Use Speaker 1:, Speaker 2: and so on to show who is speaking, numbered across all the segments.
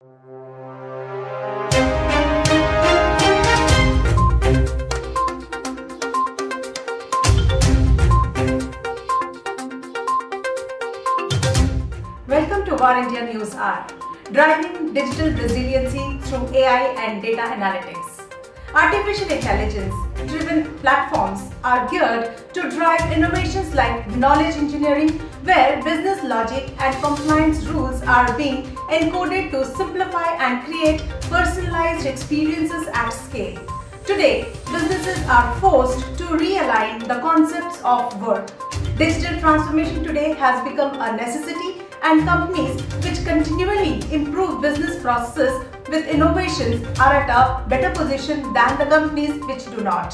Speaker 1: Welcome to War India News Hour, driving digital resiliency through AI and data analytics. Artificial intelligence-driven platforms are geared to drive innovations like knowledge engineering, where business logic and compliance rules are being encoded to simplify and create personalized experiences at scale. Today, businesses are forced to realign the concepts of work. Digital transformation today has become a necessity, and companies which continually improve business processes with innovations are at a better position than the companies which do not.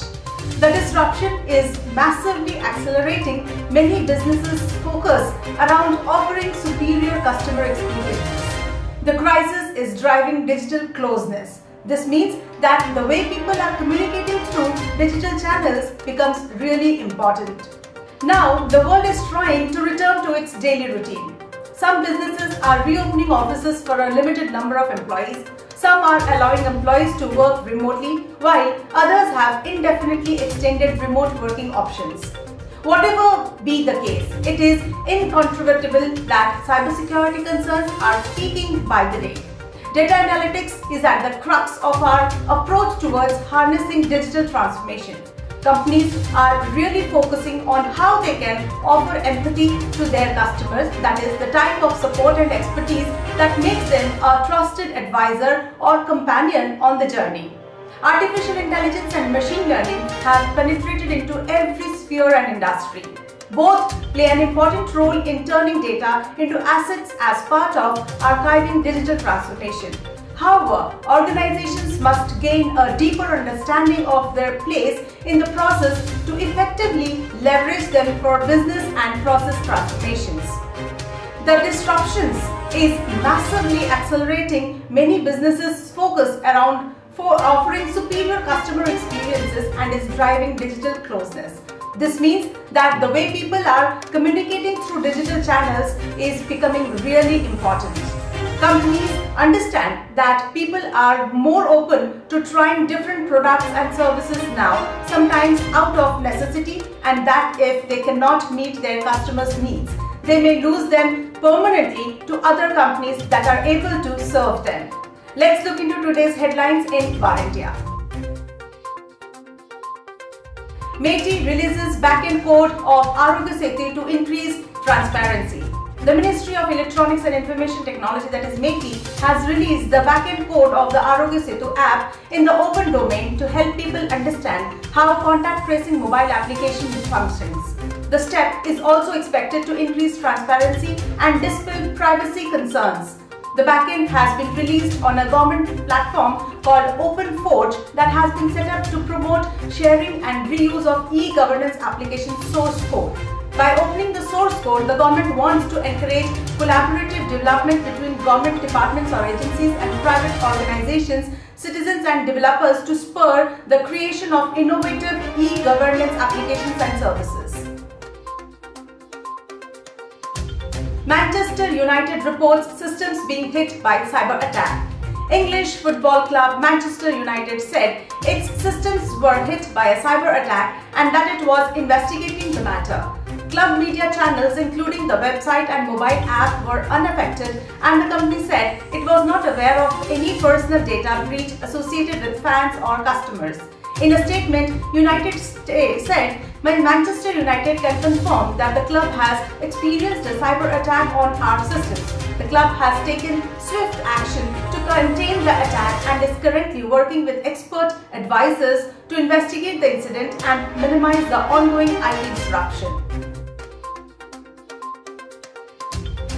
Speaker 1: The disruption is massively accelerating many businesses' focus around offering superior customer experiences. The crisis is driving digital closeness. This means that the way people are communicating through digital channels becomes really important. Now, the world is trying to return to its daily routine. Some businesses are reopening offices for a limited number of employees. Some are allowing employees to work remotely, while others have indefinitely extended remote working options. Whatever be the case, it is incontrovertible that cybersecurity concerns are peaking by the day. Data analytics is at the crux of our approach towards harnessing digital transformation. Companies are really focusing on how they can offer empathy to their customers, that is, the type of support and expertise that makes them a trusted advisor or companion on the journey. Artificial intelligence and machine learning have penetrated into every sphere and industry. Both play an important role in turning data into assets as part of archiving digital transformation. However, organizations must gain a deeper understanding of their place in the process to effectively leverage them for business and process transformations. The disruptions is massively accelerating many businesses' focus around offering superior customer experiences and is driving digital closeness. This means that the way people are communicating through digital channels is becoming really important. Companies understand that people are more open to trying different products and services now, sometimes out of necessity, and that if they cannot meet their customers' needs, they may lose them permanently to other companies that are able to serve them. Let's look into today's headlines in War India. MeitY releases backend code of Arogya Setu to increase transparency. The Ministry of Electronics and Information Technology, that is MeitY, has released the backend code of the Arogya Setu app in the open domain to help people understand how contact tracing mobile application functions. The step is also expected to increase transparency and dispel privacy concerns. The backend has been released on a government platform called OpenForge that has been set up to promote sharing and reuse of e-governance application source code. By opening the source code, the government wants to encourage collaborative development between government departments or agencies and private organizations, citizens and developers to spur the creation of innovative e-governance applications and services. Manchester United reports systems being hit by cyber attack. English football club Manchester United said its systems were hit by a cyber attack and that it was investigating the matter. Club media channels, including the website and mobile app, were unaffected, and the company said it was not aware of any personal data breach associated with fans or customers. In a statement, United said Manchester United can confirm that the club has experienced a cyber attack on our systems. The club has taken swift action to contain the attack and is currently working with expert advisors to investigate the incident and minimize the ongoing IT disruption.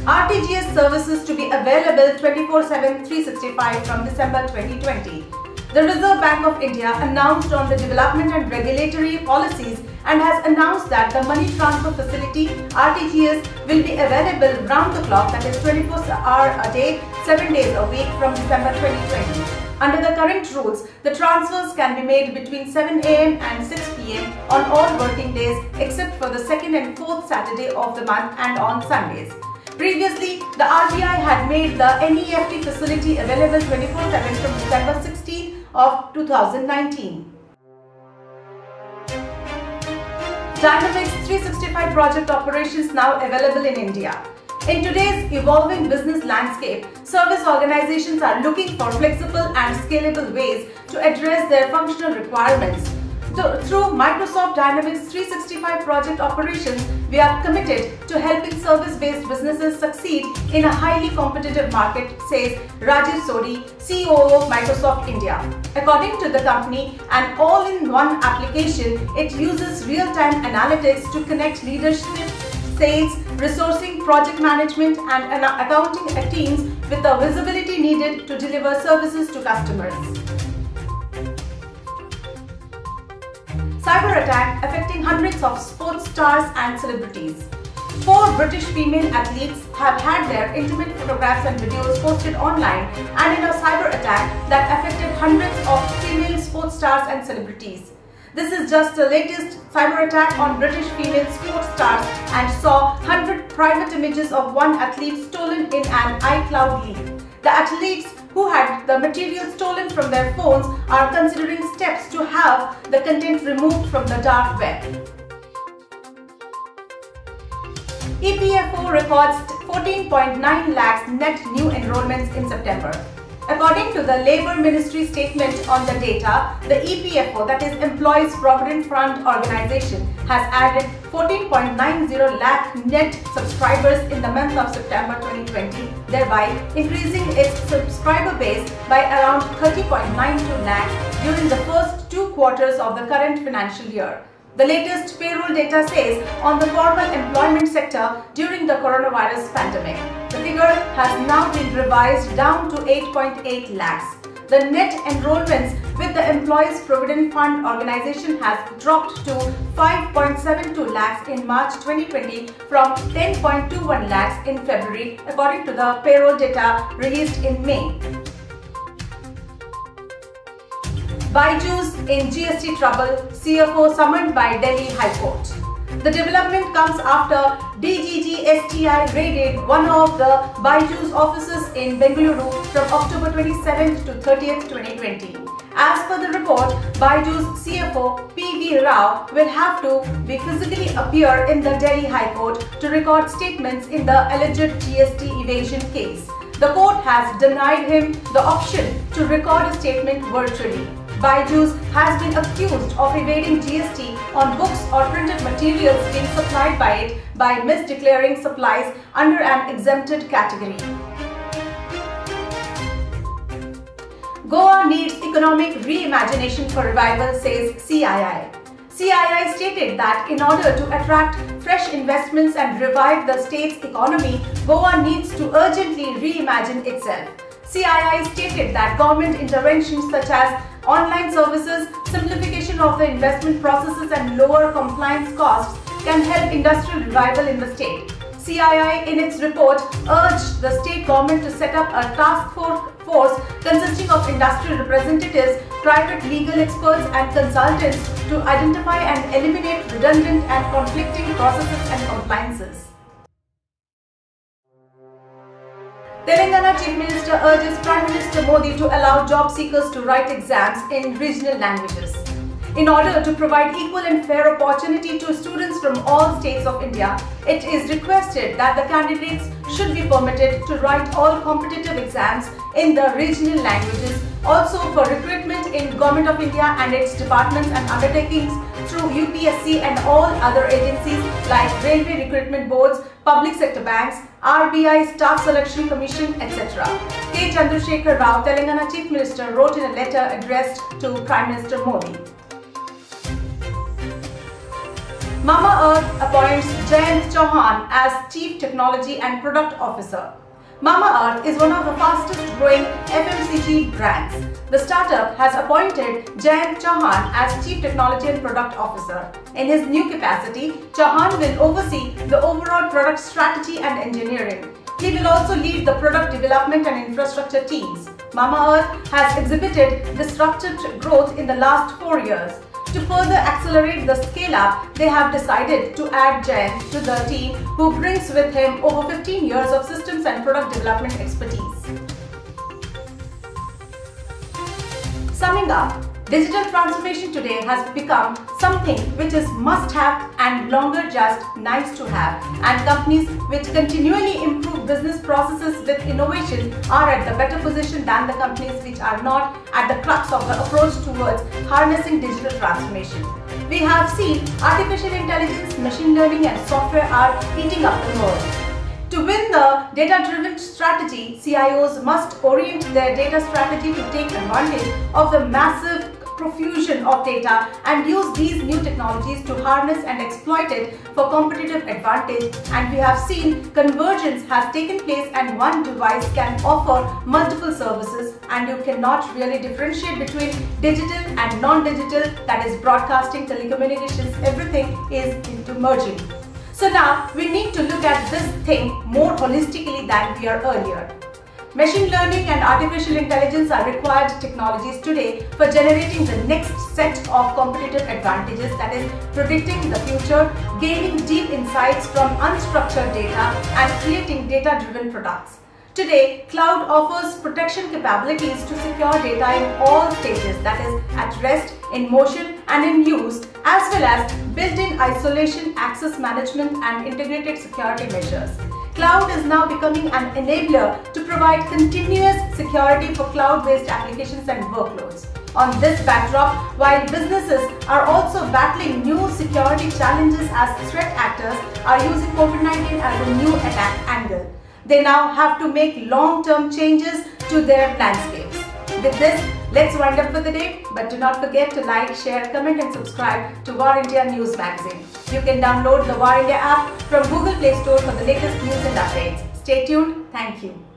Speaker 1: RTGS services to be available 24/7, 365 from December 2020. The Reserve Bank of India announced on the development and regulatory policies and has announced that the money transfer facility RTGS will be available round the clock, that is 24 hours a day, 7 days a week from December 2020. Under the current rules, the transfers can be made between 7 AM and 6 PM on all working days except for the second and fourth Saturday of the month and on Sundays. Previously, the RBI had made the NEFT facility available 24/7 from December 16 of 2019. Dynamics 365 project operations now available in India. In today's evolving business landscape, service organizations are looking for flexible and scalable ways to address their functional requirements. Through Microsoft Dynamics 365 project operations, we are committed to helping service-based businesses succeed in a highly competitive market, says Rajiv Sodhi, CEO of Microsoft India. According to the company, an all-in-one application, it uses real-time analytics to connect leadership, sales, resourcing, project management and accounting teams with the visibility needed to deliver services to customers. Cyber attack affecting hundreds of sports stars and celebrities. 4 British female athletes have had their intimate photographs and videos posted online and in a cyber attack that affected hundreds of female sports stars and celebrities. This is just the latest cyber attack on British female sports stars and saw 100 private images of one athlete stolen in an iCloud leak. The athletes who had the material stolen from their phones are considering steps to have the content removed from the dark web. EPFO records 14.9 lakhs net new enrollments in September. According to the Labour Ministry statement on the data, the EPFO, that is Employees Provident Fund Organisation, has added 14.90 lakh net subscribers in the month of September 2020, thereby increasing its subscriber base by around 30.92 lakhs during the first 2 quarters of the current financial year. The latest payroll data says on the formal employment sector during the coronavirus pandemic. The figure has now been revised down to 8.8 lakhs. The net enrollments with the Employees Provident Fund Organisation has dropped to 5.72 lakhs in March 2020 from 10.21 lakhs in February, according to the payroll data released in May. Byju's in GST trouble, CFO summoned by Delhi High Court. The development comes after DGGSTI raided one of the Byju's offices in Bengaluru from October 27th to 30th, 2020. As per the report, Byju's CFO PV Rao will have to physically appear in the Delhi High Court to record statements in the alleged GST evasion case. The court has denied him the option to record a statement virtually. Byju's has been accused of evading GST on books or printed materials being supplied by it by misdeclaring supplies under an exempted category. Goa needs economic reimagination for revival, says CII. CII stated that in order to attract fresh investments and revive the state's economy, Goa needs to urgently reimagine itself. CII stated that government interventions such as online services, simplification of the investment processes and lower compliance costs can help industrial revival in the state. CII in its report urged the state government to set up a task force consisting of industrial representatives, private legal experts and consultants to identify and eliminate redundant and conflicting processes and compliances. Telangana Chief Minister urges Prime Minister Modi to allow job seekers to write exams in regional languages. In order to provide equal and fair opportunity to students from all states of India, it is requested that the candidates should be permitted to write all competitive exams in the regional languages. Also, for recruitment in Government of India and its departments and undertakings through UPSC and all other agencies like Railway Recruitment Boards, Public Sector Banks, RBI Staff Selection Commission, etc. K. Chandrasekhar Rao, Telangana Chief Minister, wrote in a letter addressed to Prime Minister Modi. Mamaearth appoints Jayant Chauhan as Chief Technology and Product Officer. Mamaearth is one of the fastest growing FMCG brands. The startup has appointed Jayant Chauhan as Chief Technology and Product Officer. In his new capacity, Chauhan will oversee the overall product strategy and engineering. He will also lead the product development and infrastructure teams. Mamaearth has exhibited disruptive growth in the last 4 years. To further accelerate the scale-up, they have decided to add Jayant to the team, who brings with him over 15 years of systems and product development expertise. Summing up, digital transformation today has become something which is must-have and longer just nice-to-have, and companies which continually improve business processes with innovation are at the better position than the companies which are not at the crux of the approach towards harnessing digital transformation. We have seen artificial intelligence, machine learning and software are eating up the world. To win the data-driven strategy, CIOs must orient their data strategy to take advantage of the massive profusion of data and use these new technologies to harness and exploit it for competitive advantage. And we have seen convergence has taken place, and one device can offer multiple services, and you cannot really differentiate between digital and non-digital, that is broadcasting, telecommunications, everything is into merging. So now we need to look at this thing more holistically than we are earlier. Machine learning and artificial intelligence are required technologies today for generating the next set of competitive advantages, that is predicting the future, gaining deep insights from unstructured data and creating data-driven products. Today, cloud offers protection capabilities to secure data in all stages, that is at rest, in motion and in use, as well as built-in isolation, access management and integrated security measures. Cloud is now becoming an enabler to provide continuous security for cloud-based applications and workloads. On this backdrop, while businesses are also battling new security challenges as threat actors are using COVID-19 as a new attack angle, they now have to make long-term changes to their landscapes. With this, let's wind up for the day, but do not forget to like, share, comment and subscribe to War India News Magazine. You can download the War India app from Google Play Store for the latest news and updates. Stay tuned. Thank you.